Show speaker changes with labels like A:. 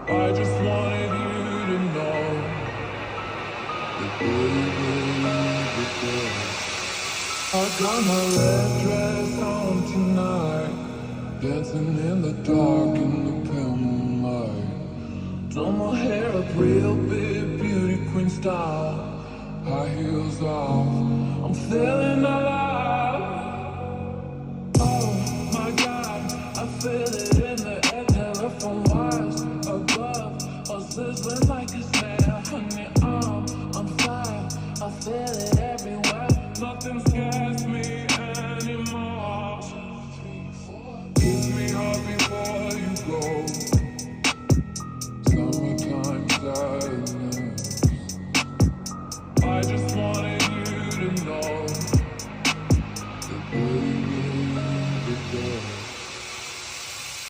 A: I just wanted you to know that baby, I got my red dress on tonight, dancing in the dark in the pale moonlight. Done my hair up real big, beauty queen style, high heels off, I'm feeling alive. Oh my God, I feel it in the air, telephone wires above, us sizzling like a